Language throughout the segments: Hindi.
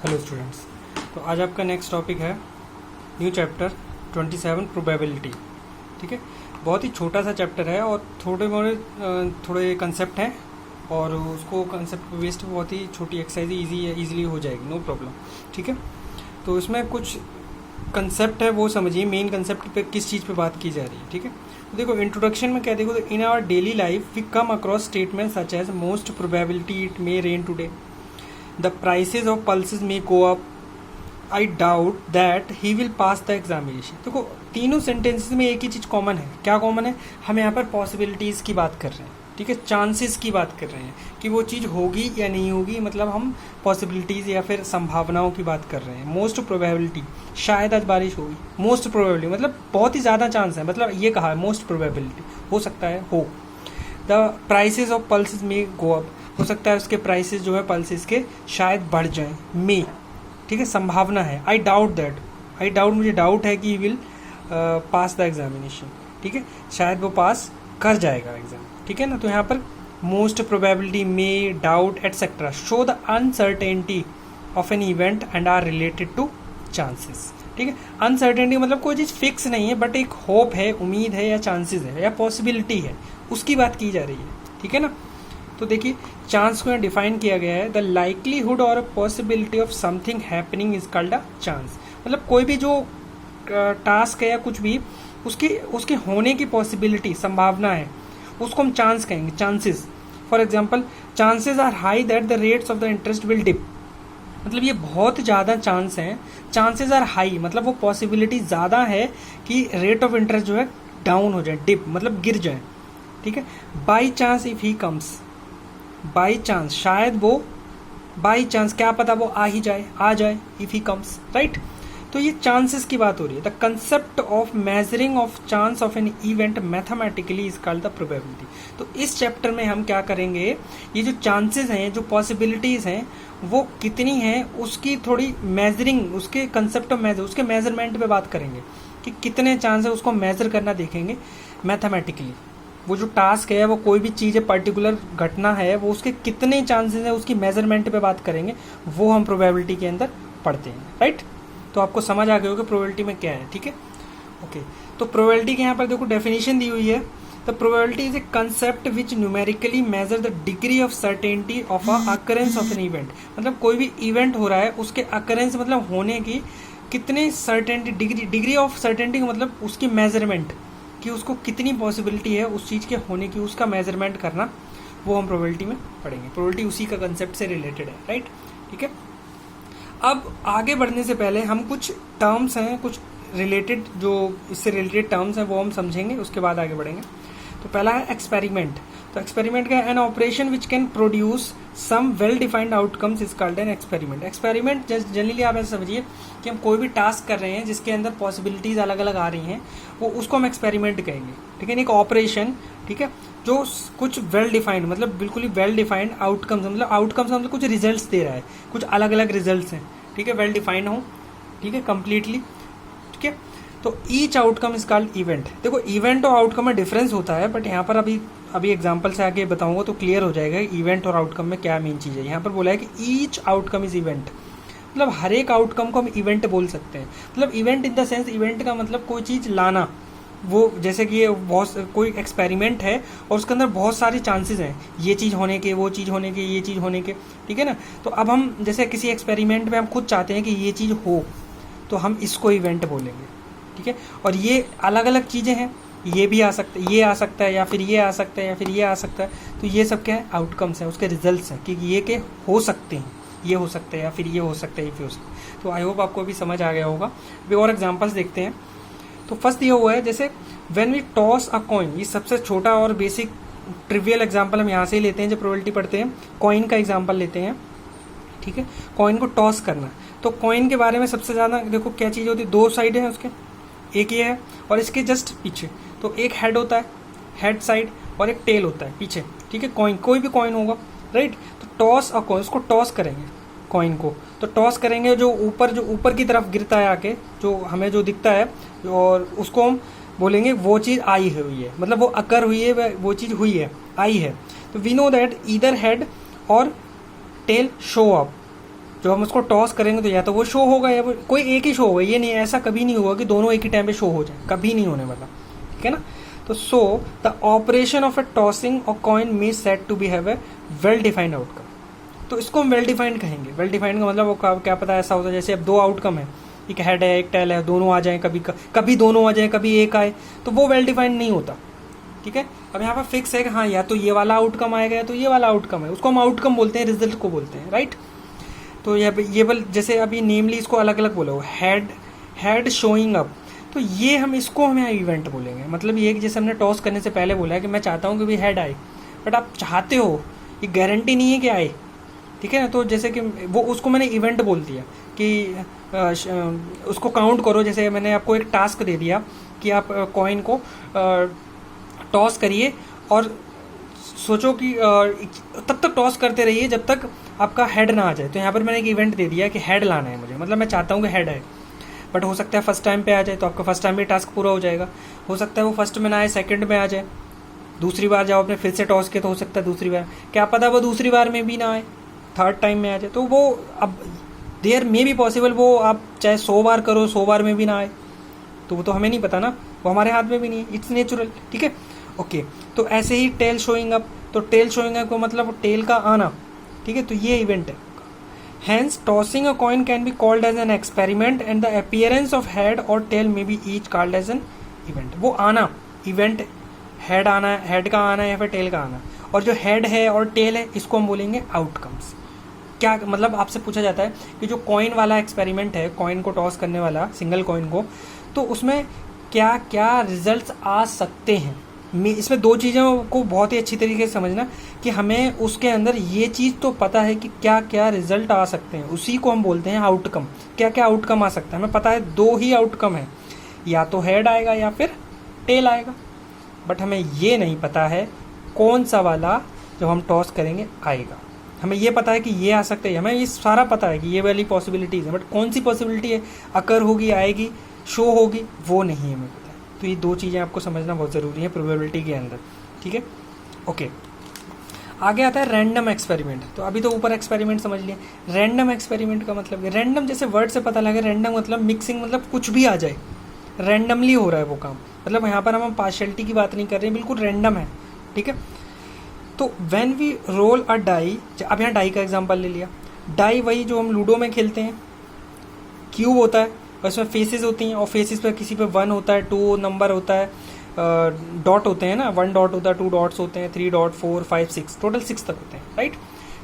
Hello students. तो आज आपका नेक्स्ट टॉपिक है न्यू चैप्टर 27 प्रोबेबिलिटी। ठीक है, बहुत ही छोटा सा चैप्टर है और थोड़े कंसेप्ट हैं और उसको कंसेप्ट बेस्ड बहुत ही छोटी एक्सरसाइज इजीली हो जाएगी, नो प्रॉब्लम। ठीक है, तो इसमें कुछ कंसेप्ट है वो समझिए, मेन कंसेप्ट पे किस चीज़ पे बात की जा रही है। ठीक है, तो देखो इंट्रोडक्शन में क्या देखो, तो in our daily life we come across statement such as most probability it may rain today, the prices of pulses may go up, I doubt that he will pass the examination। देखो तीनों सेंटेंसेस में एक ही चीज़ कॉमन है। क्या कॉमन है? हम यहाँ पर पॉसिबिलिटीज़ की बात कर रहे हैं। ठीक है, चांसेस की बात कर रहे हैं कि वो चीज़ होगी या नहीं होगी, मतलब हम पॉसिबिलिटीज़ या फिर संभावनाओं की बात कर रहे हैं। मोस्ट प्रोबेबिलिटी, शायद आज बारिश होगी। मोस्ट प्रोबेबिलिटी मतलब बहुत ही ज़्यादा चांस है, मतलब ये कहा है मोस्ट प्रोबेबिलिटी, हो सकता है हो। द प्राइसेस ऑफ पल्सेस में गो अप, हो सकता है उसके प्राइसेस जो है पल्सेस के शायद बढ़ जाएं। मे, ठीक है, संभावना है। I doubt that, I doubt, मुझे डाउट है कि विल पास द एग्जामिनेशन। ठीक है, शायद वो पास कर जाएगा एग्जाम। ठीक है ना, तो यहाँ पर most probability, may, doubt etcetera show the uncertainty of an event and are related to chances. ठीक है, अनसर्टेनिटी मतलब कोई चीज़ फिक्स नहीं है बट एक होप है, उम्मीद है या चांसेस है या पॉसिबिलिटी है, उसकी बात की जा रही है। ठीक है ना, तो देखिए चांस को यहाँ डिफाइन किया गया है, द लाइकलीहुड और possibility of something happening is called a chance. मतलब कोई भी जो टास्क है या कुछ भी उसके होने की पॉसिबिलिटी, संभावना है, उसको हम चांस कहेंगे, chances. For example, chances are high that the rates of the interest will dip, मतलब ये बहुत ज़्यादा चांस हैं। चांसेस आर हाई मतलब वो पॉसिबिलिटी ज़्यादा है कि रेट ऑफ इंटरेस्ट जो है डाउन हो जाए, डिप मतलब गिर जाए। ठीक है, by chance if he comes, by chance शायद वो, बाई चांस क्या पता वो आ जाए इफ ही कम्स, राइट। तो ये चांसेस की बात हो रही है। The concept of measuring of chance of an event mathematically is called the probability. तो इस चैप्टर में हम क्या करेंगे, ये जो चांसेस हैं, जो पॉसिबिलिटीज हैं, वो कितनी हैं उसकी थोड़ी मेजरिंग, उसके कंसेप्ट ऑफ मेजर, उसके मेजरमेंट पे बात करेंगे कि कितने चांस है, उसको मेजर करना देखेंगे मैथमेटिकली। वो जो टास्क है, वो कोई भी चीज़ है, पर्टिकुलर घटना है, वो उसके कितने चांसेस है उसकी मेजरमेंट पे बात करेंगे, वो हम प्रोबेबिलिटी के अंदर पढ़ते हैं, राइट। तो आपको समझ आ गया होगा प्रोबेबिलिटी में क्या है। ठीक है, ओके। तो प्रोबेबिलिटी के यहाँ पर देखो डेफिनेशन दी हुई है, the probability is a concept which numerically measure the degree of certainty of a occurrence of an event. मतलब कोई भी इवेंट हो रहा है, उसके अकरेंस मतलब होने की कितने सर्टेनिटी, डिग्री ऑफ सर्टेनिटी मतलब उसकी मेजरमेंट, कि उसको कितनी पॉसिबिलिटी है उस चीज़ के होने की, उसका मेजरमेंट करना, वो हम प्रोबेबिलिटी में पढ़ेंगे। प्रोबेबिलिटी उसी का कंसेप्ट से रिलेटेड है, राइट। ठीक है, अब आगे बढ़ने से पहले हम कुछ टर्म्स हैं, कुछ रिलेटेड, जो इससे रिलेटेड टर्म्स हैं वो हम समझेंगे, उसके बाद आगे बढ़ेंगे। तो पहला है एक्सपेरिमेंट। तो एक्सपेरिमेंट का an operation which can produce some well defined outcomes is called an experiment. Experiment generally आप ऐसे समझिए कि हम कोई भी टास्क कर रहे हैं जिसके अंदर पॉसिबिलिटीज अलग अलग आ रही हैं, वो उसको हम एक्सपेरिमेंट कहेंगे। ठीक है, एक ऑपरेशन, ठीक है, जो कुछ वेल डिफाइंड मतलब बिल्कुल ही वेल डिफाइंड आउटकम्स, मतलब आउटकम्स मतलब कुछ रिजल्ट्स दे रहा है, कुछ अलग अलग रिजल्ट्स हैं। ठीक है, वेल डिफाइंड हो, ठीक है, कंप्लीटली। ठीक है, तो each outcome is called event. देखो इवेंट और आउटकम में डिफरेंस होता है, बट यहाँ पर अभी एग्जांपल से आगे बताऊंगा तो क्लियर हो जाएगा इवेंट और आउटकम में क्या मेन चीज़ है। यहाँ पर बोला है कि ईच आउटकम इज इवेंट, मतलब हर एक आउटकम को हम इवेंट बोल सकते हैं। मतलब event in the sense, event का मतलब कोई चीज़ लाना, वो जैसे कि ये बहुत कोई एक्सपेरिमेंट है और उसके अंदर बहुत सारे चांसेस हैं, ये चीज़ होने के, वो चीज़ होने के, ये चीज़ होने के। ठीक है ना, तो अब हम जैसे किसी एक्सपेरिमेंट में हम खुद चाहते हैं कि ये चीज़ हो, तो हम इसको इवेंट बोलेंगे। ठीक है, और ये अलग अलग चीज़ें हैं, ये भी आ सकता है, ये आ सकता है, या फिर ये आ सकता है, या फिर ये आ सकता है। तो ये सब क्या है, आउटकम्स हैं, उसके रिजल्ट्स हैं कि ये के हो सकते हैं, ये हो सकता है, या फिर ये हो सकता है, ये भी हो सकता है। तो आई होप आपको अभी समझ आ गया होगा। अभी और एग्जाम्पल्स देखते हैं। तो फर्स्ट ये हुआ है, जैसे when we toss a coin, ये सबसे छोटा और बेसिक ट्रिवियल एग्जाम्पल हम यहाँ से ही लेते हैं जब प्रोबेबिलिटी पढ़ते हैं। कॉइन का एग्जाम्पल लेते हैं। ठीक है, कॉइन को टॉस करना। तो कॉइन के बारे में सबसे ज़्यादा देखो क्या चीज़ होती है, दो साइड है उसके, एक ये है और इसके जस्ट पीछे, तो एक हेड होता है, हेड साइड, और एक टेल होता है पीछे। ठीक है, कॉइन, कोई भी कॉइन होगा, राइट। तो टॉस अ कॉइन, उसको टॉस करेंगे कॉइन को, तो टॉस करेंगे जो ऊपर की तरफ गिरता है आके, जो हमें जो दिखता है, और उसको हम बोलेंगे वो चीज़ आई हुई है, मतलब वो अकर हुई है, वो चीज़ हुई है, आई है। तो we know that either head or tail show up, जो हम उसको टॉस करेंगे तो या तो वो शो होगा या वो कोई एक ही शो होगा। ये नहीं, ऐसा कभी नहीं होगा कि दोनों एक ही टाइम पे शो हो जाए, कभी नहीं होने वाला, ठीक है ना। तो so the operation of a tossing a coin may set to be have a well defined outcome. तो इसको हम वेल डिफाइंड कहेंगे। वेल डिफाइंड का मतलब वो क्या पता ऐसा होता है जैसे अब दो आउटकम है, एक हेड है एक टेल है, दोनों आ जाए, कभी दोनों आ जाए, कभी एक आए, तो वो वेल डिफाइंड नहीं होता, ठीक है। अब यहाँ पर फिक्स है कि हाँ या तो ये वाला आउटकम आएगा या तो ये वाला आउटकम है, उसको हम आउटकम बोलते हैं, रिजल्ट को बोलते हैं, राइट। तो ये बल जैसे अभी नेमली इसको अलग अलग बोला हो, हेड शोइंग अप, तो ये हम इसको हम यहाँ इवेंट बोलेंगे। मतलब ये जैसे हमने टॉस करने से पहले बोला है कि मैं चाहता हूँ कि भाई हेड आए, बट आप चाहते हो, ये गारंटी नहीं है कि आए, ठीक है ना। तो जैसे कि वो उसको मैंने इवेंट बोल दिया कि उसको काउंट करो। जैसे मैंने आपको एक टास्क दे दिया कि आप कॉइन को टॉस करिए और सोचो कि तब तक टॉस करते रहिए जब तक आपका हेड ना आ जाए। तो यहाँ पर मैंने एक इवेंट दे दिया कि हेड लाना है मुझे, मतलब मैं चाहता हूँ कि हेड आए, बट हो सकता है फर्स्ट टाइम पे आ जाए, तो आपका फर्स्ट टाइम में टास्क पूरा हो जाएगा। हो सकता है वो फर्स्ट में ना आए, सेकंड में आ जाए, दूसरी बार जब आपने फिर से टॉस किया तो हो सकता है दूसरी बार, क्या पता वो दूसरी बार में भी ना आए, थर्ड टाइम में आ जाए। तो वो अब देयर मे बी पॉसिबल वो आप चाहे 100 बार करो, 100 बार में भी ना आए, तो वो तो हमें नहीं पता ना, वो हमारे हाथ में भी नहीं है, इट्स नेचुरल, ठीक है, ओके। तो ऐसे ही टेल शोइंग अप, तो टेल शोइंग अप को मतलब टेल का आना, ठीक है, तो ये इवेंट है। Hence, tossing a coin can be called as an experiment and the appearance of head or tail may be each called as an event. वो आना इवेंट, हेड आना, हेड का आना या फिर टेल का आना, और जो हेड है और टेल है इसको हम बोलेंगे आउटकम्स। क्या मतलब आपसे पूछा जाता है कि जो कॉइन वाला एक्सपेरिमेंट है, कॉइन को टॉस करने वाला, सिंगल कॉइन को, तो उसमें क्या क्या रिजल्ट्स आ सकते हैं। इसमें दो चीज़ों को बहुत ही अच्छी तरीके से समझना कि हमें उसके अंदर ये चीज़ तो पता है कि क्या क्या रिजल्ट आ सकते हैं, उसी को हम बोलते हैं आउटकम। क्या क्या आउटकम आ सकता है हमें पता है, दो ही आउटकम है, या तो हेड आएगा या फिर टेल आएगा, बट हमें ये नहीं पता है कौन सा वाला जब हम टॉस करेंगे आएगा। हमें ये पता है कि ये आ सकता है, हमें ये सारा पता है कि ये वाली पॉसिबिलिटीज़ है, बट कौन सी पॉसिबिलिटी है अकर होगी, आएगी, शो होगी, वो नहीं है हमें पता है। तो ये दो चीज़ें आपको समझना बहुत ज़रूरी है प्रोबेबिलिटी के अंदर, ठीक है, ओके। आगे आता है रैंडम एक्सपेरिमेंट। तो अभी तो ऊपर एक्सपेरिमेंट समझ लिए, रैंडम एक्सपेरिमेंट का मतलब रैंडम जैसे वर्ड से पता लगे, रैंडम मतलब मिक्सिंग, मतलब कुछ भी आ जाए, रैंडमली हो रहा है वो काम। मतलब यहाँ पर हम पार्शियलिटी की बात नहीं कर रहे हैं, बिल्कुल रैंडम है, ठीक है। तो when we roll a die, अब यहाँ डाई का एग्जांपल ले लिया, डाई वही जो हम लूडो में खेलते हैं, क्यूब होता है और इसमें फेसेस होती हैं, और फेसेस पे किसी पे 1 होता है, 2 नंबर होता है, डॉट होते हैं ना, 1 डॉट होता है, 2 डॉट्स होते हैं, 3 डॉट, 4, 5, 6, टोटल 6 तक होते हैं, राइट,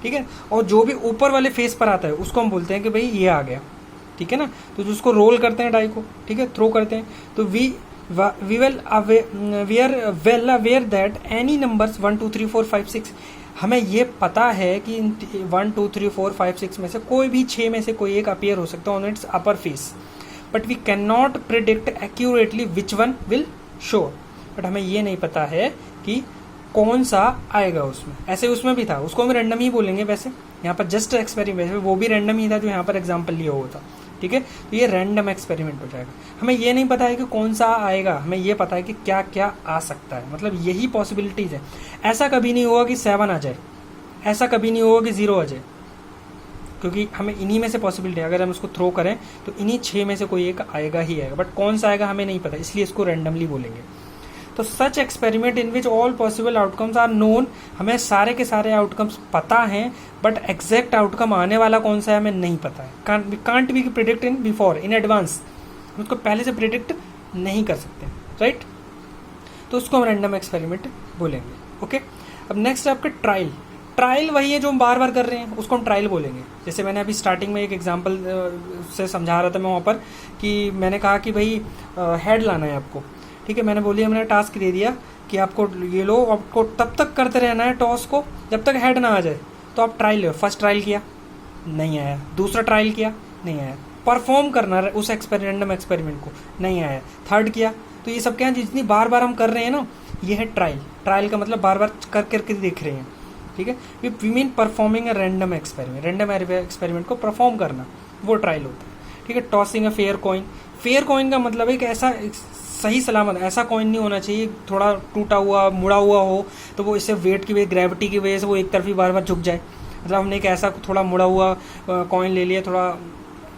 ठीक है। और जो भी ऊपर वाले फेस पर आता है उसको हम बोलते हैं कि भाई ये आ गया, ठीक है ना। तो जो उसको रोल करते हैं डाई को, ठीक है, थ्रो करते हैं, तो we are well aware that any numbers 1 2 3 4 5 6, हमें ये पता है कि 1 2 3 4 5 6 में से कोई भी 6 में से कोई एक अपीयर हो सकता है on its upper face, but we can not predict accurately which one will show. But हमें ये नहीं पता है कि कौन सा आएगा उसमें। ऐसे उसमें भी था, उसको हम रैंडम ही बोलेंगे वैसे, यहाँ पर जस्ट एक्सपेरिमेंट, वो भी रैंडम ही था जो यहाँ पर एग्जाम्पल लिया हुआ था, ठीक है। तो ये रैंडम एक्सपेरिमेंट हो जाएगा। हमें ये नहीं पता है कि कौन सा आएगा, हमें ये पता है कि क्या क्या आ सकता है, मतलब यही पॉसिबिलिटीज़ है। ऐसा कभी नहीं होगा कि 7 आ जाए, ऐसा कभी नहीं होगा कि 0 आ जाए, क्योंकि हमें इन्हीं में से पॉसिबिलिटी, अगर हम उसको थ्रो करें तो इन्हीं 6 में से कोई एक आएगा ही आएगा, बट कौन सा आएगा हमें नहीं पता, इसलिए इसको रैंडमली बोलेंगे। तो such experiment in which all possible outcomes are known, हमें सारे के सारे आउटकम्स पता हैं, बट एग्जैक्ट आउटकम आने वाला कौन सा है हमें नहीं पता है। Can't be predict in before, in advance, उसको पहले से प्रिडिक्ट नहीं कर सकते, राइट। तो उसको हम रैंडम एक्सपेरिमेंट बोलेंगे, ओके। अब नेक्स्ट है आपके ट्रायल। ट्रायल वही है जो हम बार बार कर रहे हैं, उसको हम ट्रायल बोलेंगे। जैसे मैंने अभी स्टार्टिंग में एक एग्जांपल से समझा रहा था मैं वहाँ पर, कि मैंने कहा कि भाई हेड लाना है आपको, ठीक है। मैंने बोलिए, मैंने टास्क दे दिया कि आपको ये लो, आपको तब तक करते रहना है टॉस को जब तक हेड ना आ जाए। तो आप ट्रायल लो, फर्स्ट ट्रायल किया नहीं आया, दूसरा ट्रायल किया नहीं आया, परफॉर्म करना उस रैंडम एक्सपेरिमेंट को, नहीं आया, थर्ड किया। तो ये सब क्या है, जितनी बार बार हम कर रहे हैं ना, ये है ट्रायल। ट्रायल का मतलब बार बार कर करके देख रहे हैं, ठीक है। We mean performing a random experiment, random experiment को परफॉर्म करना, वो ट्रायल होता है, ठीक है। Tossing a fair coin, fair coin का मतलब है कि ऐसा सही सलामत ऐसा कॉइन नहीं होना चाहिए थोड़ा टूटा हुआ मुड़ा हुआ हो, तो वो इससे वेट की वजह, ग्रेविटी की वजह से वो एक तरफ ही बार बार झुक जाए, मतलब हमने एक ऐसा थोड़ा मुड़ा हुआ कॉइन ले लिया, थोड़ा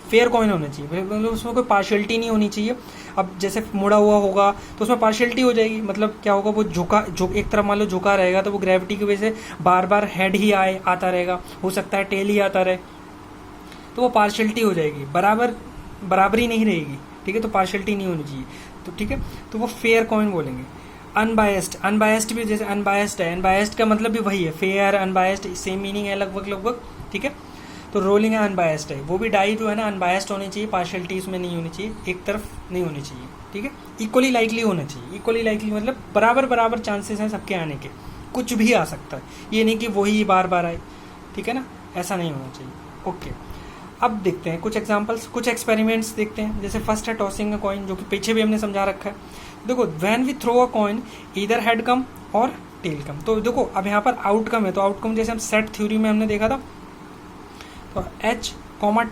फेयर कॉइन होना चाहिए, मतलब उसमें कोई पार्शियलिटी नहीं होनी चाहिए। अब जैसे मुड़ा हुआ होगा तो उसमें पार्शियलिटी हो जाएगी, मतलब क्या होगा, वो एक तरफ मान लो झुका रहेगा तो वो ग्रेविटी की वजह से बार बार हेड ही आता रहेगा, हो सकता है टेल ही आता रहे, तो वो पार्शियलिटी हो जाएगी, बराबरी नहीं रहेगी, ठीक है, तो पार्शियलिटी नहीं होनी चाहिए। तो ठीक है, तो वो फेयर कॉइन बोलेंगे। अनबायस्ड भी जैसे अनबायस्ड है, अनबायस्ड का मतलब भी वही है, फेयर अनबायस्ड सेम मीनिंग है लगभग, ठीक है। तो रोलिंग है अनबायस्ड है, वो भी डाई जो है ना अनबायस्ड होनी चाहिए, पार्शियलिटी उसमें नहीं होनी चाहिए, एक तरफ नहीं होनी चाहिए, ठीक है। इक्वली लाइकली होना चाहिए, इक्वली लाइकली मतलब बराबर चांसेस हैं सबके आने के, कुछ भी आ सकता है, ये नहीं कि वही बार बार आए, ठीक है ना, ऐसा नहीं होना चाहिए। ओके, अब देखते हैं कुछ एग्जांपल्स, कुछ एक्सपेरिमेंट्स देखते हैं। जैसे फर्स्ट है टॉसिंग अ कॉइन, जो कि पीछे भी हमने समझा रखा है। देखो when we throw a coin either head come और टेल कम, तो देखो अब यहाँ पर आउटकम है, तो आउटकम जैसे हम सेट थ्योरी में हमने देखा था, तो H,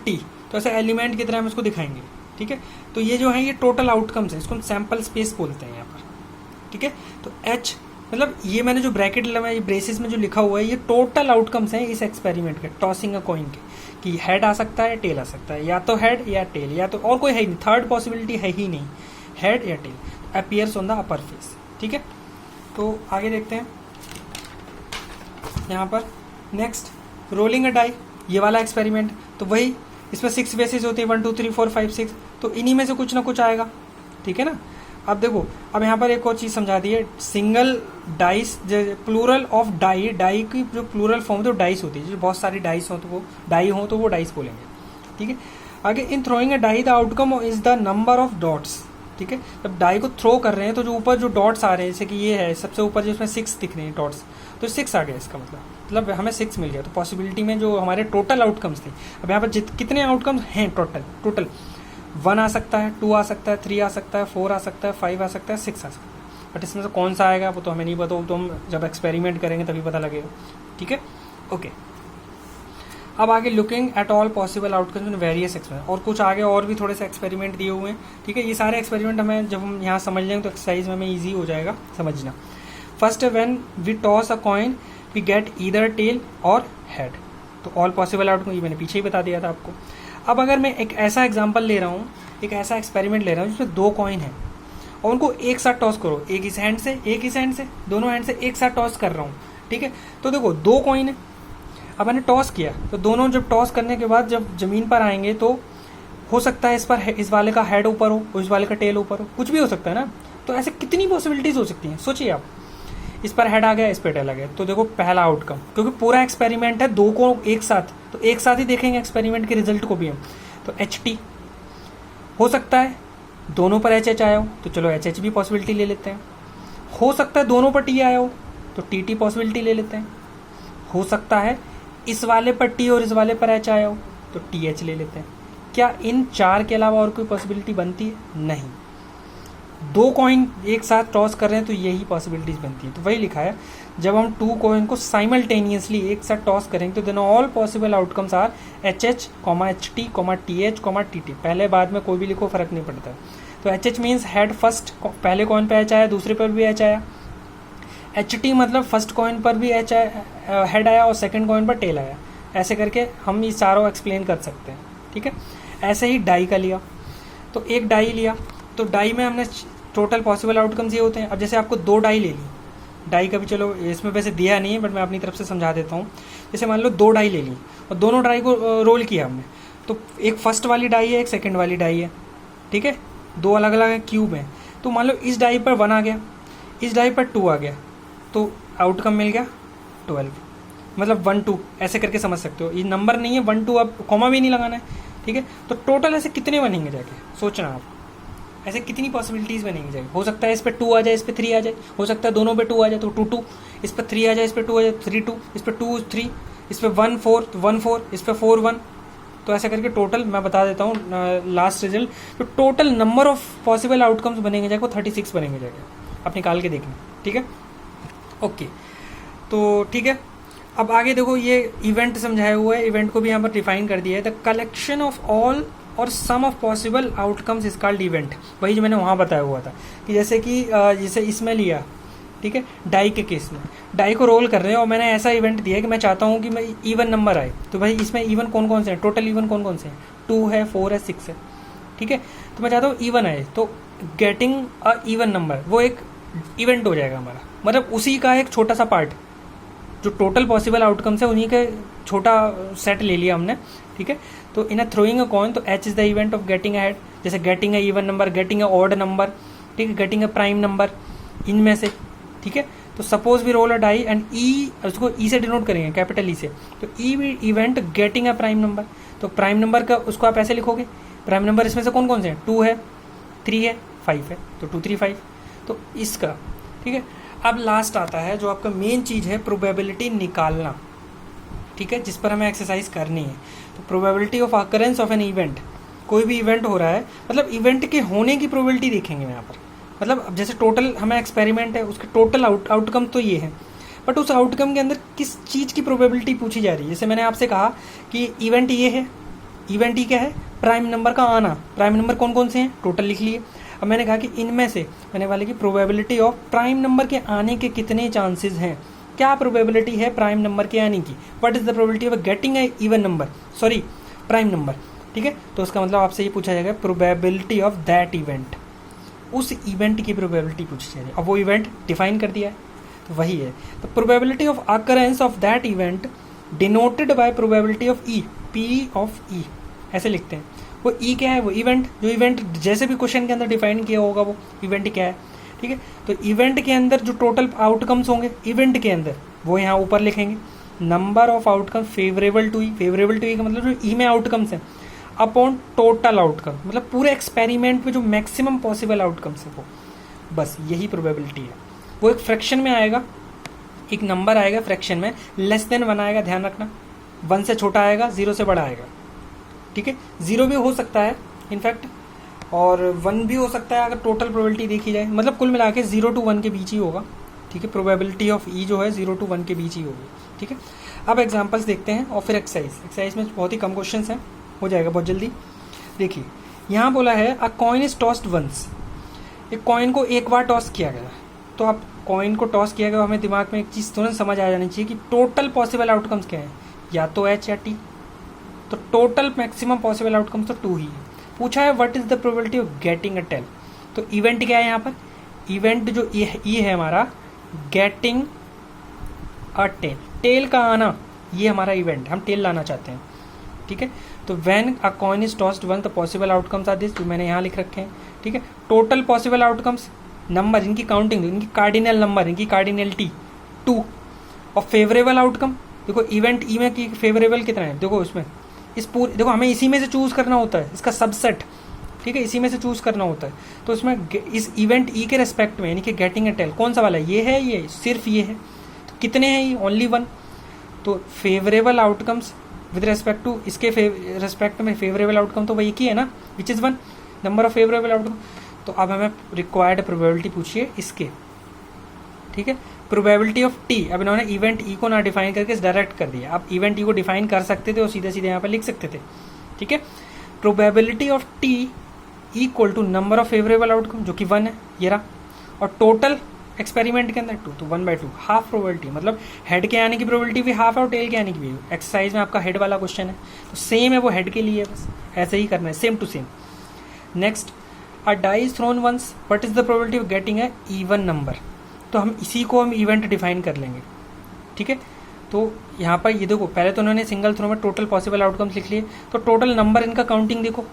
T, तो ऐसे एलिमेंट की तरह हम इसको दिखाएंगे, ठीक है। तो ये जो है ये टोटल आउटकम्स है, इसको हम सैम्पल स्पेस बोलते हैं यहाँ पर, ठीक है। तो H मतलब ये मैंने जो ब्रैकेट लगा ये ब्रेसेस में जो लिखा हुआ है ये टोटल आउटकम्स हैं इस एक्सपेरिमेंट के, टॉसिंग अ कॉइन के, कि हेड आ सकता है, टेल आ सकता है, या तो हेड या टेल, या तो और कोई है ही नहीं, थर्ड पॉसिबिलिटी है ही नहीं, हेड या tail appears on the upper face, ठीक है। तो आगे देखते हैं यहाँ पर नेक्स्ट रोलिंग अ डाई, ये वाला एक्सपेरिमेंट, तो वही इसमें 6 बेसिस होती है, 1 2 3 4 5 6, तो इन्हीं में से कुछ ना कुछ आएगा, ठीक है ना। अब देखो अब यहाँ पर एक और चीज़ समझा दी है, single dice, plural of die की जो प्लूरल फॉर्म तो डाइस होती है, जो बहुत सारी डाइस हो तो वो डाइस बोलेंगे, ठीक है। आगे in throwing a die the outcome is the number of dots, ठीक है। जब डाई को थ्रो कर रहे हैं तो जो ऊपर जो डॉट्स आ रहे हैं, जैसे कि ये है सबसे ऊपर जिसमें 6 दिख रहे हैं डॉट्स, तो 6 आ गया, इसका मतलब हमें 6 मिल गया। तो पॉसिबिलिटी में जो हमारे टोटल आउटकम्स थे, अब यहाँ पर कितने आउटकम्स हैं टोटल 1 आ सकता है, 2 आ सकता है, 3 आ सकता है, 4 आ सकता है, 5 आ सकता है, 6 आ सकता है, बट इसमें से कौन सा आएगा वो तो हमें नहीं पता, वो तो हम जब एक्सपेरिमेंट करेंगे तभी पता लगेगा, ठीक है। ओके, अब आगे looking at all possible outcomes in various experiment, और कुछ आगे और भी थोड़े से एक्सपेरिमेंट दिए हुए हैं, ठीक है। ये सारे एक्सपेरिमेंट हमें जब हम यहाँ समझ लेंगे तो एक्सरसाइज में हमें ईजी हो जाएगा समझना। फर्स्ट है when we toss a coin we get either tail or head, तो ऑल पॉसिबल आउटकम ये मैंने पीछे ही बता दिया था आपको। अब अगर मैं एक ऐसा एग्जाम्पल ले रहा हूँ, एक ऐसा एक्सपेरिमेंट ले रहा हूँ जिसमें 2 कॉइन है और उनको एक साथ टॉस करो, एक इस हैंड से दोनों हैंड से एक साथ टॉस कर रहा हूँ, ठीक है। तो देखो 2 कॉइन है, अब मैंने टॉस किया तो दोनों जब टॉस करने के बाद जब जमीन पर आएंगे तो हो सकता है इस वाले का हेड ऊपर हो, इस वाले का टेल ऊपर हो, कुछ भी हो सकता है ना। तो ऐसे कितनी पॉसिबिलिटीज हो सकती हैं, सोचिए आप, इस पर हेड आ गया, इस पर टेल आ गया, तो देखो पहला आउटकम, क्योंकि पूरा एक्सपेरिमेंट है 2 को एक साथ, तो एक साथ ही देखेंगे एक्सपेरिमेंट के रिजल्ट को भी हम। तो HT हो सकता है दोनों पर HH आया हो, तो चलो HH भी पॉसिबिलिटी ले लेते हैं। हो सकता है दोनों पर T आया हो, तो TT पॉसिबिलिटी ले लेते हैं। हो सकता है इस वाले पर T और इस वाले पर H आया हो, तो TH ले लेते हैं। क्या इन 4 के अलावा और कोई पॉसिबिलिटी बनती है? नहीं। 2 कॉइन एक साथ टॉस कर रहे हैं तो यही पॉसिबिलिटीज बनती है। तो वही लिखा है, जब हम 2 कॉइन को साइमल्टेनियसली एक साथ टॉस करेंगे तो then all possible outcomes are HH, HT, TH, TT। पहले बाद में कोई भी लिखो फर्क नहीं पड़ता। तो HH मीन्स हेड, फर्स्ट पहले कॉइन पे H आया, दूसरे पर भी H आया। HT मतलब फर्स्ट कॉइन पर भी H आया, हेड आया, और सेकंड कॉइन पर टेल आया। ऐसे करके हम ये चारों एक्सप्लेन कर सकते हैं, ठीक है। ऐसे ही डाई का लिया, तो एक डाई लिया, तो डाई में हमने टोटल पॉसिबल आउटकम्स ये होते हैं। अब जैसे आपको 2 डाई ले ली, डाई का भी चलो इसमें वैसे दिया नहीं है बट मैं अपनी तरफ से समझा देता हूँ। जैसे मान लो 2 डाई ले ली और दोनों डाई को रोल किया हमने, तो एक फर्स्ट वाली डाई है, एक सेकंड वाली डाई है, ठीक है। 2 अलग अलग क्यूब हैं। तो मान लो इस डाई पर 1 आ गया, इस डाई पर 2 आ गया, तो आउटकम मिल गया 12, मतलब 1 2 ऐसे करके समझ सकते हो। ये नंबर नहीं है 1 2, अब कॉमा भी नहीं लगाना है, ठीक है। तो टोटल ऐसे कितने बनेंगे जाके सोचना आप, ऐसे कितनी पॉसिबिलिटीज बनेंगी जाके। हो सकता है इस पे 2 आ जाए, इस पे 3 आ जाए, हो सकता है दोनों पे 2 आ जाए तो 2 2, इस पे 3 आ जाए, इस पे 2 आ जाए 3 2, इस पे 2 3, इस पे 1 4 तो 1 4, इस पे 4 1। तो ऐसे करके टोटल मैं बता देता हूँ लास्ट रिजल्ट, तो total number of possible outcomes बनेंगे जाके वो 36 बनेंगे जाके, आप निकाल के देखना, ठीक है। ओके, तो ठीक है। अब आगे देखो ये इवेंट समझाया हुआ है, इवेंट को भी यहाँ पर डिफाइन कर दिया है। द कलेक्शन ऑफ ऑल और sum of possible outcomes is called event. वही जो मैंने वहाँ बताया हुआ था कि जैसे इसमें लिया ठीक है। डाई के केस में डाई को रोल कर रहे हैं और मैंने ऐसा इवेंट दिया है कि मैं चाहता हूँ कि मैं इवन नंबर आए, तो भाई इसमें इवन कौन कौन से हैं, टोटल इवन कौन कौन से हैं, 2 है, 4 है, 6 है, ठीक है। तो मैं चाहता हूँ इवन आए, तो गेटिंग अ इवन नंबर वो एक इवेंट हो जाएगा हमारा, मतलब उसी का एक छोटा सा पार्ट, जो टोटल पॉसिबल आउटकम्स है उन्हीं का छोटा सेट ले लिया हमने, ठीक है। तो in a throwing a coin, तो H is the event of getting a head, जैसे getting a even number, getting a odd number, ठीक है, गेटिंग अ प्राइम नंबर, इनमें से, ठीक है। तो suppose we roll a die and E, उसको ई से डिनोट करेंगे, कैपिटल ई से, तो E event getting a prime number, तो प्राइम नंबर का उसको आप ऐसे लिखोगे, प्राइम नंबर इसमें से कौन कौन से हैं, 2 है, 3 है, 5 है, तो 2 3 5, तो इसका, ठीक है। अब लास्ट आता है जो आपका मेन चीज़ है, प्रोबेबिलिटी निकालना, ठीक है, जिस पर हमें एक्सरसाइज करनी है। तो probability of occurrence of an event, कोई भी इवेंट हो रहा है, मतलब इवेंट के होने की प्रोबेबिलिटी देखेंगे यहाँ पर, मतलब अब जैसे टोटल हमें एक्सपेरिमेंट है, उसके टोटल आउटकम तो ये है, बट उस आउटकम के अंदर किस चीज़ की प्रोबेबिलिटी पूछी जा रही है। जैसे मैंने आपसे कहा कि इवेंट ये है, इवेंट ही क्या है, प्राइम नंबर का आना, प्राइम नंबर कौन कौन से हैं, टोटल लिख लिए। अब मैंने कहा कि इनमें से मैंने वाले की प्रोबेबिलिटी ऑफ प्राइम नंबर के आने के कितने चांसेस हैं, क्या प्रोबेबिलिटी है प्राइम नंबर के आने की, what is the probability of getting a even number, sorry prime number, ठीक है। तो उसका मतलब आपसे ये पूछा जाएगा प्रोबेबिलिटी ऑफ दैट इवेंट, उस इवेंट की प्रोबेबिलिटी पूछी जाएगी। अब वो इवेंट डिफाइन कर दिया है, तो वही है, तो probability of occurrence of that event denoted by probability of E, P of E, ऐसे लिखते हैं। वो ई क्या है, वो इवेंट, जो इवेंट जैसे भी क्वेश्चन के अंदर डिफाइन किया होगा वो इवेंट क्या है, ठीक है। तो इवेंट के अंदर जो टोटल आउटकम्स होंगे इवेंट के अंदर, वो यहाँ ऊपर लिखेंगे, number of outcome favourable to E, favourable to E का मतलब जो ई में आउटकम्स हैं, अपॉन टोटल आउटकम, मतलब पूरे एक्सपेरिमेंट में जो मैक्सिमम पॉसिबल आउटकम्स है वो, बस यही प्रोबेबिलिटी है। वो एक फ्रैक्शन में आएगा, एक नंबर आएगा फ्रैक्शन में, लेस देन 1 आएगा, ध्यान रखना, 1 से छोटा आएगा, 0 से बड़ा आएगा, ठीक है। 0 भी हो सकता है इनफैक्ट, और 1 भी हो सकता है अगर टोटल प्रोबेबिलिटी देखी जाए, मतलब कुल मिला के 0 to 1 के बीच ही होगा, ठीक है। प्रोबेबिलिटी ऑफ ई जो है 0 to 1 के बीच ही होगी, ठीक है। अब एग्जांपल्स देखते हैं और फिर एक्सरसाइज में बहुत ही कम क्वेश्चंस हैं, हो जाएगा बहुत जल्दी। देखिए यहाँ बोला है a coin is tossed once, एक कॉइन को एक बार टॉस किया गया, तो अब कॉइन को टॉस किया गया, हमें दिमाग में एक चीज़ तुरंत समझ आ जानी चाहिए कि टोटल पॉसिबल आउटकम्स क्या है, या तो एच या टी, तो टोटल मैक्सिमम पॉसिबल आउटकम्स तो 2 ही है। पूछा है what is the probability of getting a tail, तो इवेंट क्या है यहाँ पर, इवेंट जो ये है हमारा गेटिंग अ टेल, टेल का आना, ये हमारा इवेंट, हम टेल लाना चाहते हैं, ठीक है। तो when a coin is tossed one, the possible outcomes are this, जो मैंने यहाँ लिख रखे हैं, ठीक है। टोटल पॉसिबल आउटकम्स, नंबर, इनकी काउंटिंग, इनकी कार्डिनल नंबर, इनकी कार्डिनलिटी 2, और फेवरेबल आउटकम, देखो इवेंट ई में की फेवरेबल कितना है, देखो उसमें इस पूरे, देखो हमें इसी में से चूज करना होता है, इसका सबसेट, ठीक है, इसी में से चूज करना होता है। तो इसमें इस इवेंट ई के रेस्पेक्ट में, यानी कि गेटिंग अ टेल, कौन सा वाला है, ये है, ये सिर्फ ये है, तो कितने हैं ये, ओनली 1। तो favourable outcomes with respect to, इसके रेस्पेक्ट में फेवरेबल आउटकम तो वही की है ना, which is 1, number of favourable outcome. तो अब हमें रिक्वायर्ड प्रोबेबिलिटी पूछिए इसके, ठीक है। प्रोबेबिलिटी ऑफ टी, अब इन्होंने इवेंट ई को ना डिफाइन करके डायरेक्ट कर दिया, आप इवेंट ई को डिफाइन कर सकते थे और सीधे सीधे यहाँ पर लिख सकते थे, ठीक है। Probability of T equal to number of favourable outcome, जो कि 1 है, ये रहा, और टोटल एक्सपेरिमेंट के अंदर 2, तो 1/2, हाफ प्रोबेबिलिटी, मतलब हेड के आने की प्रोबेबिलिटी भी हाफ है और टेल के आने की भी। एक्सरसाइज में आपका हेड वाला क्वेश्चन है, तो सेम है, वो हेड के लिए, बस ऐसे ही करना है, same to same. Next, a die is thrown once, what is the probability of getting a even number, तो हम इसी को हम इवेंट डिफाइन कर लेंगे, ठीक है। तो यहाँ पर ये देखो, पहले तो उन्होंने सिंगल थ्रो में टोटल पॉसिबल आउटकम्स लिख लिए, तो टोटल नंबर इनका काउंटिंग देखो,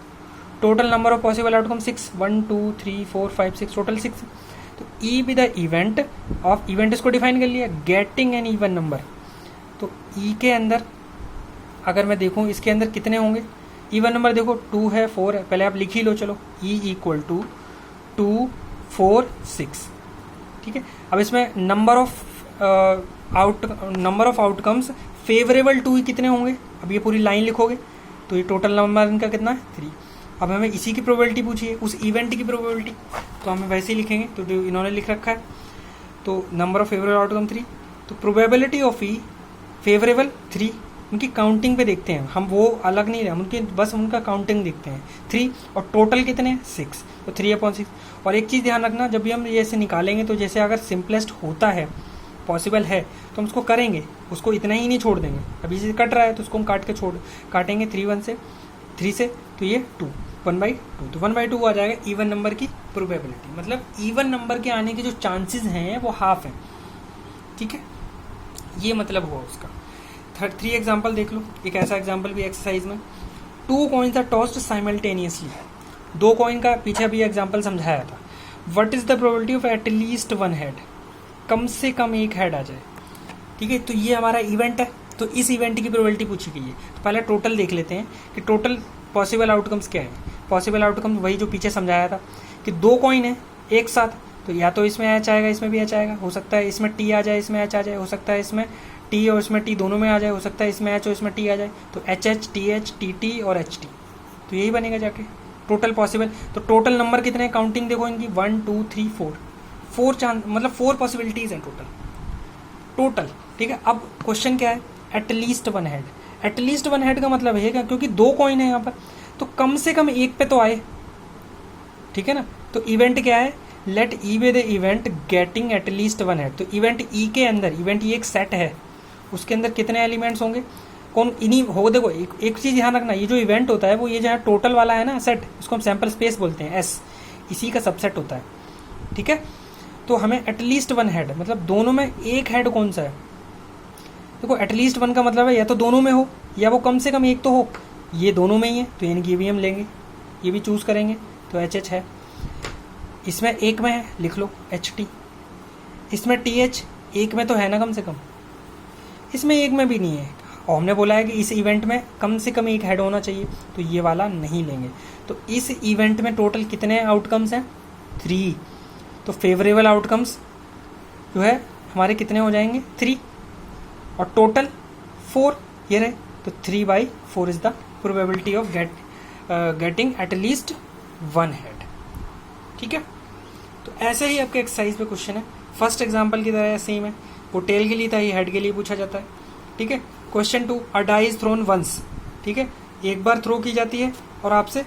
total number of possible outcome 6, 1 2 3 4 5 6, total 6। तो ई be the event of, event इसको डिफाइन कर लिया, गेटिंग एन इवन नंबर, तो ई के अंदर अगर मैं देखूँ इसके अंदर कितने होंगे इवन नंबर, देखो 2 है, 4 है, पहले आप लिख ही लो, चलो ई इक्वल टू 2 4 6, ठीक है। अब इसमें number of outcomes favourable to कितने होंगे, अब ये पूरी लाइन लिखोगे, तो ये टोटल नंबर इनका कितना है 3। अब हमें इसी की प्रोबेबिलिटी पूछी है, उस इवेंट की प्रोबेबिलिटी, तो हमें वैसे ही लिखेंगे, तो जो इन्होंने लिख रखा है, तो नंबर ऑफ फेवरेबल आउटकम 3, तो प्रोबेबिलिटी ऑफ ई फेवरेबल 3, उनकी काउंटिंग पे देखते हैं हम, वो अलग नहीं रहे, हम उनकी बस उनका काउंटिंग देखते हैं। 3 और टोटल कितने हैं 6, तो 3/6। और एक चीज़ ध्यान रखना, जब भी हम ये ऐसे निकालेंगे तो जैसे अगर सिंपलेस्ट होता है, पॉसिबल है, तो हम उसको करेंगे, उसको इतना ही नहीं छोड़ देंगे। अभी से कट रहा है तो उसको हम काटेंगे 3 से, तो ये 2 1/2, तो 1/2 आ जाएगा इवन नंबर की प्रोबेबिलिटी। मतलब इवन नंबर के आने के जो चांसेस हैं वो हाफ हैं, ठीक है, ये मतलब हुआ उसका। 3 एग्जाम्पल देख लो, एक ऐसा एग्जाम्पल भी एक्सरसाइज में, 2 coins are tossed simultaneously. 2 coin का पीछे अभी एग्जाम्पल समझाया था। What is the probability of at least 1 head, कम से कम एक हेड आ जाए, ठीक है। तो ये हमारा इवेंट है, तो इस इवेंट की प्रोबेबिलिटी पूछी गई है। तो पहले टोटल देख लेते हैं कि टोटल पॉसिबल आउटकम्स क्या है। पॉसिबल आउटकम्स वही जो पीछे समझाया था कि 2 कॉइन है एक साथ, तो या तो इसमें एच आएगा, इसमें भी एच आएगा, हो सकता है इसमें टी आ जाए, इसमें एच आ जाए, हो सकता है इसमें टी और इसमें टी दोनों में आ जाए, हो सकता है इसमें एच और इसमें टी आ जाए, तो H H T H T T और एच टी, तो यही बनेगा जाके टोटल पॉसिबल। तो टोटल नंबर कितने हैं, काउंटिंग देखो इनकी 1 2 3 4 चांस, मतलब 4 पॉसिबिलिटीज हैं टोटल, ठीक है। अब क्वेश्चन क्या है, एटलीस्ट 1 हेड। एटलीस्ट 1 हेड का मतलब है क्या, क्योंकि 2 कॉइन है यहाँ पर, तो कम से कम एक पे तो आए, ठीक है ना। तो इवेंट क्या है, let E be the event getting at least 1 head. तो इवेंट ई के अंदर, इवेंट ई एक सेट है, उसके अंदर कितने एलिमेंट्स होंगे, कौन इन्हीं हो। देखो एक चीज़ ध्यान रखना, ये जो इवेंट होता है वो ये जो टोटल वाला है ना सेट, उसको हम सैम्पल स्पेस बोलते हैं, एस, इसी का सबसेट होता है, ठीक है। तो हमें एटलीस्ट 1 हेड, मतलब दोनों में एक हेड कौन सा है। देखो एटलीस्ट 1 का मतलब है या तो दोनों में हो या वो कम से कम एक तो हो, ये दोनों में ही है, तो यानी कि ये भी हम लेंगे, ये भी चूज करेंगे, तो एच एच है। इसमें एक में है, लिख लो एच टी। इसमें टी एच एक में तो है ना कम से कम, इसमें एक में भी नहीं है, और हमने बोला है कि इस इवेंट में कम से कम एक हेड होना चाहिए, तो ये वाला नहीं लेंगे। तो इस इवेंट में टोटल कितने आउटकम्स हैं, 3, तो फेवरेबल आउटकम्स जो है हमारे कितने हो जाएंगे, 3, और टोटल 4 ये रहे, तो 3/4 is the probability of getting at least 1 head, ठीक है। तो ऐसे ही आपके एक्सरसाइज पे क्वेश्चन है, फर्स्ट एग्जांपल की तरह सेम है, वो टेल के लिए था, ये हेड के लिए पूछा जाता है, ठीक है। Question 2, a die is thrown once, ठीक है, एक बार थ्रो की जाती है और आपसे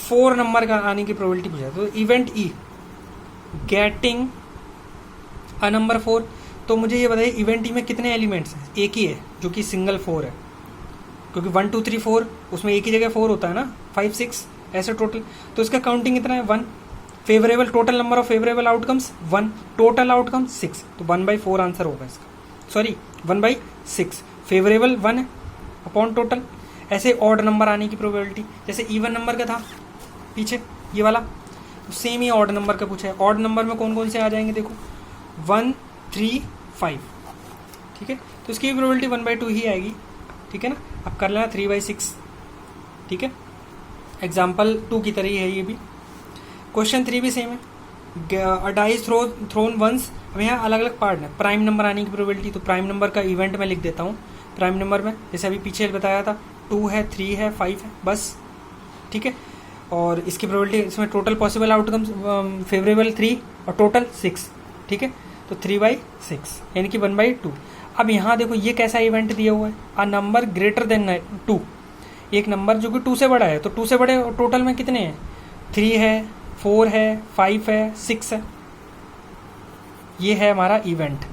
4 नंबर का आने की प्रोबेबिलिटी पूछा जाती है। तो event E getting a number 4, तो मुझे ये बताइए इवेंट ई में कितने एलिमेंट्स हैं, एक ही है जो कि सिंगल 4 है, क्योंकि 1 2 3 4 उसमें एक ही जगह 4 होता है ना, 5 6 ऐसे टोटल, तो इसका काउंटिंग कितना है 1। Favourable, total number of favourable outcomes 1, total outcome 6, तो 1/4 आंसर होगा इसका, सॉरी 1/6, फेवरेबल 1 अपॉन टोटल। ऐसे ऑड नंबर आने की प्रोबेबिलिटी, जैसे इवन नंबर का था पीछे ये वाला, तो सेम ही ऑड नंबर का पूछा है। ऑड नंबर में कौन कौन से आ जाएंगे, देखो 1 3 5, ठीक है, तो इसकी प्रोबेबिलिटी 1/2 ही आएगी, ठीक है ना। अब कर लेना 3/6, ठीक है, एग्जाम्पल 2 की तरह ही है ये भी। क्वेश्चन 3 भी सेम है, अ डाई इज थ्रोन वंस। अब यहाँ अलग अलग पार्ट है, प्राइम नंबर आने की प्रोबेबिलिटी, तो प्राइम नंबर का इवेंट में लिख देता हूँ। प्राइम नंबर में जैसे अभी पीछे बताया था 2 है 3 है 5 है बस, ठीक है। और इसकी प्रोबेबिलिटी, इसमें टोटल पॉसिबल आउटकम्स फेवरेबल 3 और टोटल 6, ठीक है, तो 3/6 यानी कि 1/2। अब यहाँ देखो ये कैसा इवेंट दिया हुआ है, अ नंबर ग्रेटर देन 2, एक नंबर जो कि 2 से बड़ा है, तो 2 से बड़े टोटल में कितने हैं, 3 है 4 है 5 है 6 है, ये है हमारा इवेंट।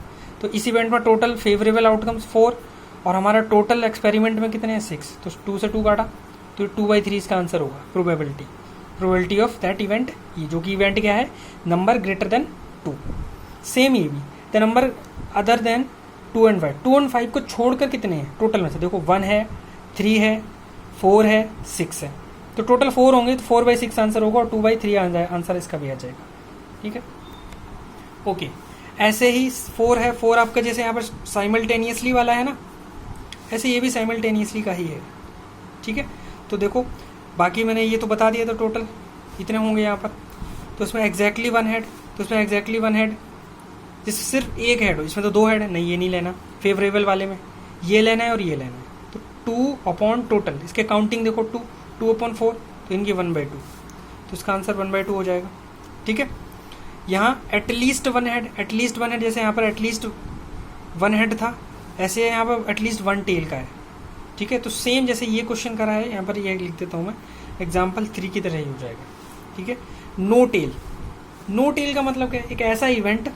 तो इस इवेंट में टोटल फेवरेबल आउटकम्स 4 और हमारा टोटल एक्सपेरिमेंट में कितने हैं 6, तो 2 से 2 काटा, तो 2/3 इसका आंसर होगा प्रोबेबिलिटी ऑफ दैट इवेंट, ये जो कि इवेंट क्या है, नंबर ग्रेटर देन 2। सेम ये भी, the number other than 2 and 5, 2 and 5 को छोड़कर कितने हैं टोटल में से, देखो 1 है 3 है 4 है 6 है, तो टोटल 4 होंगे, तो 4/6 आंसर होगा और 2/3 आंसर इसका भी आ जाएगा, ठीक है, ओके। ऐसे ही 4 है, 4 आपका जैसे यहाँ पर साइमल्टेनियसली वाला है ना, ऐसे ये भी साइमल्टेनियसली का ही है, ठीक है। तो देखो बाकी मैंने ये तो बता दिया था, टोटल इतने होंगे यहाँ पर, तो इसमें एग्जैक्टली 1 हेड, तो इसमें एग्जैक्टली 1 हेड, जिसमें सिर्फ एक हेड हो, इसमें तो 2 हेड है, नहीं ये नहीं लेना, फेवरेबल वाले में ये लेना है और ये लेना है, तो 2 अपॉन टोटल, इसके काउंटिंग देखो 2 अपॉन 4, तो इनकी 1/2, तो इसका आंसर 1/2 हो जाएगा, ठीक है। यहाँ एटलीस्ट 1 हेड, एटलीस्ट 1 हेड, जैसे यहाँ पर एटलीस्ट 1 हेड था, ऐसे यहाँ पर एटलीस्ट 1 टेल का है, ठीक है। तो सेम जैसे ये क्वेश्चन करा है, यहाँ पर ये लिख देता हूँ मैं, एग्जाम्पल 3 की तरह ही हो जाएगा, ठीक है। नो टेल, नो टेल का मतलब क्या है, एक ऐसा इवेंट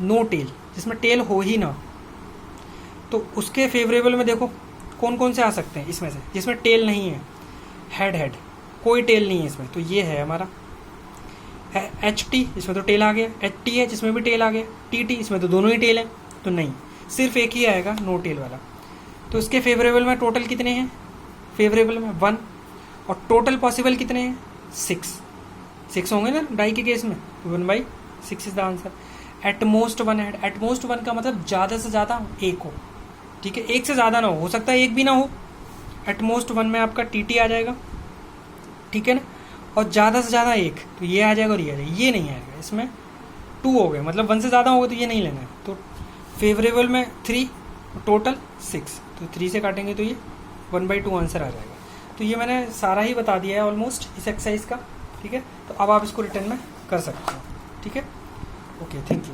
नो टेल जिसमें टेल हो ही ना, तो उसके फेवरेबल में देखो कौन कौन से आ सकते हैं इसमें से, जिसमें टेल नहीं है। हेड हेड, कोई टेल नहीं है इसमें, तो ये है हमारा एच टी, इसमें तो टेल आ गया। एच टी है जिसमें भी टेल आ गया। टी टी, इसमें तो दोनों ही टेल हैं, तो नहीं, सिर्फ एक ही आएगा नो टेल वाला। तो इसके फेवरेबल में टोटल कितने हैं, फेवरेबल में 1, और टोटल पॉसिबल कितने हैं 6 होंगे ना डाई के केस में, 1/6 is the answer. At most 1 head, at most 1 का मतलब ज़्यादा से ज़्यादा एक हो, ठीक है, एक से ज़्यादा ना हो सकता है एक भी ना हो। एट मोस्ट 1 में आपका टी टी आ जाएगा, ठीक है ना, और ज़्यादा से ज़्यादा एक, तो ये आ जाएगा और ये आ जाएगा, ये नहीं आएगा, इसमें 2 हो गए, मतलब 1 से ज़्यादा होगा तो ये नहीं लेना है। तो फेवरेबल में 3, टोटल 6, तो 3 से काटेंगे तो ये 1/2 आंसर आ जाएगा। तो ये मैंने सारा ही बता दिया है ऑलमोस्ट इस एक्सरसाइज का, ठीक है। तो अब आप इसको रिटर्न में कर सकते हो, ठीक है। Okay, thank you.